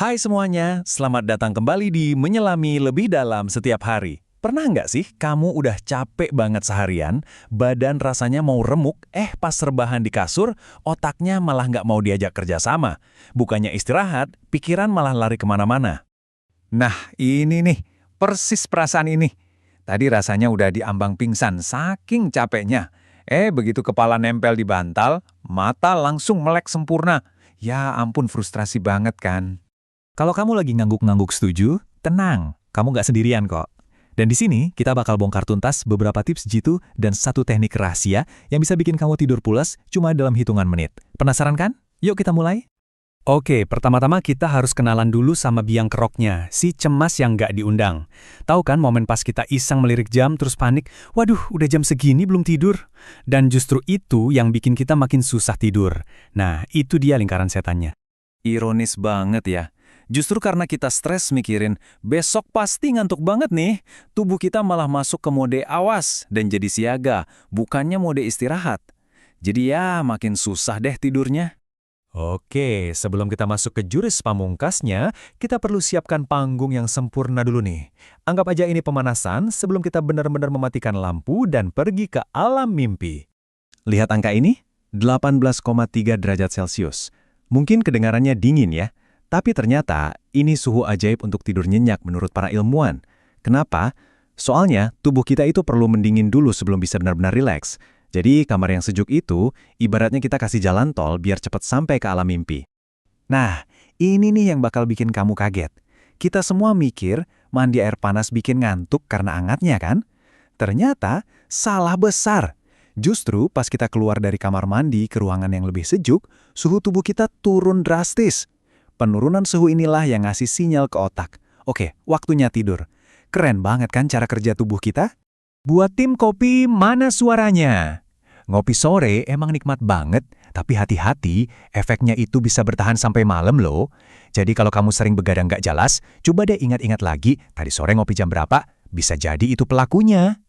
Hai semuanya, selamat datang kembali di Menyelami Lebih Dalam Setiap Hari. Pernah nggak sih kamu udah capek banget seharian, badan rasanya mau remuk, pas rebahan di kasur, otaknya malah nggak mau diajak kerjasama. Bukannya istirahat, pikiran malah lari kemana-mana. Nah, ini nih, persis perasaan ini. Tadi rasanya udah diambang pingsan, saking capeknya. Begitu kepala nempel di bantal, mata langsung melek sempurna. Ya ampun, frustrasi banget kan. Kalau kamu lagi ngangguk-ngangguk setuju, tenang, kamu nggak sendirian kok. Dan di sini, kita bakal bongkar tuntas beberapa tips jitu dan satu teknik rahasia yang bisa bikin kamu tidur pulas cuma dalam hitungan menit. Penasaran kan? Yuk kita mulai. Oke, pertama-tama kita harus kenalan dulu sama biang keroknya, si cemas yang nggak diundang. Tahu kan momen pas kita iseng melirik jam terus panik, waduh udah jam segini belum tidur. Dan justru itu yang bikin kita makin susah tidur. Nah, itu dia lingkaran setannya. Ironis banget ya. Justru karena kita stres mikirin, besok pasti ngantuk banget nih, tubuh kita malah masuk ke mode awas dan jadi siaga, bukannya mode istirahat. Jadi ya makin susah deh tidurnya. Oke, sebelum kita masuk ke jurus pamungkasnya, kita perlu siapkan panggung yang sempurna dulu nih. Anggap aja ini pemanasan sebelum kita benar-benar mematikan lampu dan pergi ke alam mimpi. Lihat angka ini, 18,3 derajat Celcius. Mungkin kedengarannya dingin ya, tapi ternyata ini suhu ajaib untuk tidur nyenyak menurut para ilmuwan. Kenapa? Soalnya tubuh kita itu perlu mendingin dulu sebelum bisa benar-benar rileks. Jadi kamar yang sejuk itu ibaratnya kita kasih jalan tol biar cepat sampai ke alam mimpi. Nah, ini nih yang bakal bikin kamu kaget. Kita semua mikir mandi air panas bikin ngantuk karena hangatnya kan? Ternyata salah besar. Justru pas kita keluar dari kamar mandi ke ruangan yang lebih sejuk, suhu tubuh kita turun drastis. Penurunan suhu inilah yang ngasih sinyal ke otak. Oke, waktunya tidur. Keren banget kan cara kerja tubuh kita? Buat tim kopi, mana suaranya? Ngopi sore emang nikmat banget, tapi hati-hati, efeknya itu bisa bertahan sampai malam loh. Jadi kalau kamu sering begadang gak jelas, coba deh ingat-ingat lagi, tadi sore ngopi jam berapa? Bisa jadi itu pelakunya.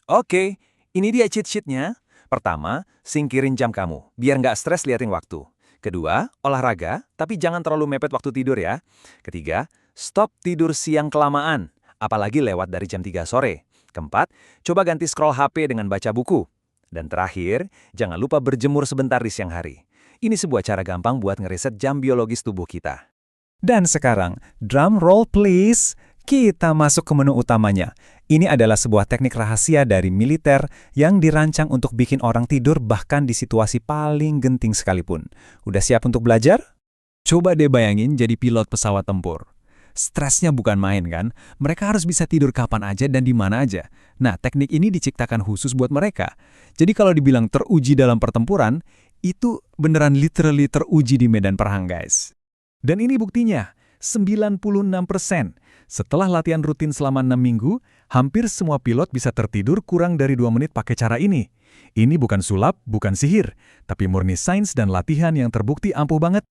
Oke, ini dia cheat sheet-nya. Pertama, singkirin jam kamu, biar nggak stres liatin waktu. Kedua, olahraga, tapi jangan terlalu mepet waktu tidur ya. Ketiga, stop tidur siang kelamaan, apalagi lewat dari jam 3 sore. Keempat, coba ganti scroll HP dengan baca buku. Dan terakhir, jangan lupa berjemur sebentar di siang hari. Ini sebuah cara gampang buat ngereset jam biologis tubuh kita. Dan sekarang, drum roll please. Kita masuk ke menu utamanya. Ini adalah sebuah teknik rahasia dari militer yang dirancang untuk bikin orang tidur bahkan di situasi paling genting sekalipun. Udah siap untuk belajar? Coba deh bayangin jadi pilot pesawat tempur. Stresnya bukan main kan? Mereka harus bisa tidur kapan aja dan di mana aja. Nah, teknik ini diciptakan khusus buat mereka. Jadi kalau dibilang teruji dalam pertempuran, itu beneran literally teruji di medan perang, guys. Dan ini buktinya, 96%. Setelah latihan rutin selama 6 minggu, hampir semua pilot bisa tertidur kurang dari 2 menit pakai cara ini. Ini bukan sulap, bukan sihir, tapi murni sains dan latihan yang terbukti ampuh banget.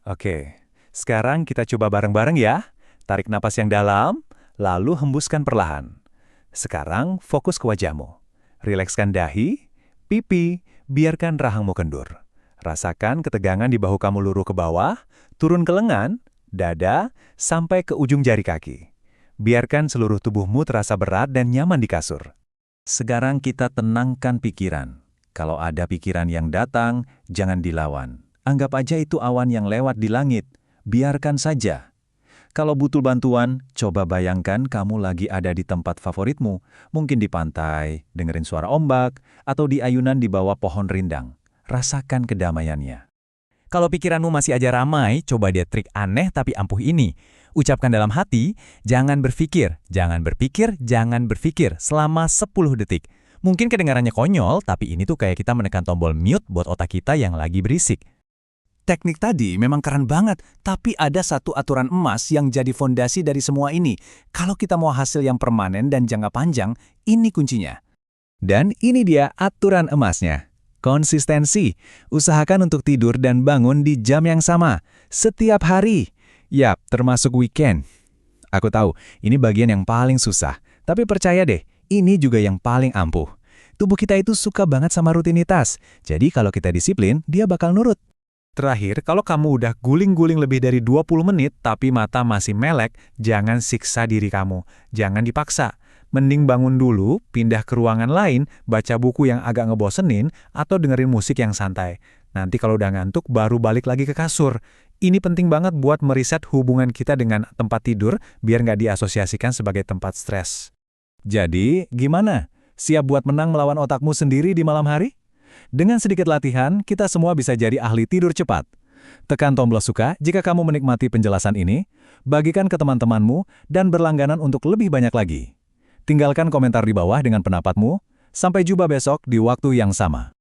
Oke, sekarang kita coba bareng-bareng ya. Tarik napas yang dalam, lalu hembuskan perlahan. Sekarang fokus ke wajahmu. Rilekskan dahi, pipi, biarkan rahangmu kendur. Rasakan ketegangan di bahu kamu luruh ke bawah, turun ke lengan, dada, sampai ke ujung jari kaki. Biarkan seluruh tubuhmu terasa berat dan nyaman di kasur. Sekarang kita tenangkan pikiran. Kalau ada pikiran yang datang, jangan dilawan. Anggap aja itu awan yang lewat di langit. Biarkan saja. Kalau butuh bantuan, coba bayangkan kamu lagi ada di tempat favoritmu. Mungkin di pantai, dengerin suara ombak, atau di ayunan di bawah pohon rindang. Rasakan kedamaiannya. Kalau pikiranmu masih aja ramai, coba dia trik aneh tapi ampuh ini. Ucapkan dalam hati, jangan berpikir, jangan berpikir, jangan berpikir selama 10 detik. Mungkin kedengarannya konyol, tapi ini tuh kayak kita menekan tombol mute buat otak kita yang lagi berisik. Teknik tadi memang keren banget, tapi ada satu aturan emas yang jadi fondasi dari semua ini. Kalau kita mau hasil yang permanen dan jangka panjang, ini kuncinya. Dan ini dia aturan emasnya. Konsistensi. Usahakan untuk tidur dan bangun di jam yang sama. Setiap hari. Yap, termasuk weekend. Aku tahu, ini bagian yang paling susah. Tapi percaya deh, ini juga yang paling ampuh. Tubuh kita itu suka banget sama rutinitas. Jadi kalau kita disiplin, dia bakal nurut. Terakhir, kalau kamu udah guling-guling lebih dari 20 menit tapi mata masih melek, jangan siksa diri kamu. Jangan dipaksa. Mending bangun dulu, pindah ke ruangan lain, baca buku yang agak ngebosenin, atau dengerin musik yang santai. Nanti kalau udah ngantuk, baru balik lagi ke kasur. Ini penting banget buat meriset hubungan kita dengan tempat tidur, biar nggak diasosiasikan sebagai tempat stres. Jadi, gimana? Siap buat menang melawan otakmu sendiri di malam hari? Dengan sedikit latihan, kita semua bisa jadi ahli tidur cepat. Tekan tombol suka jika kamu menikmati penjelasan ini, bagikan ke teman-temanmu, dan berlangganan untuk lebih banyak lagi. Tinggalkan komentar di bawah dengan pendapatmu. Sampai jumpa besok di waktu yang sama.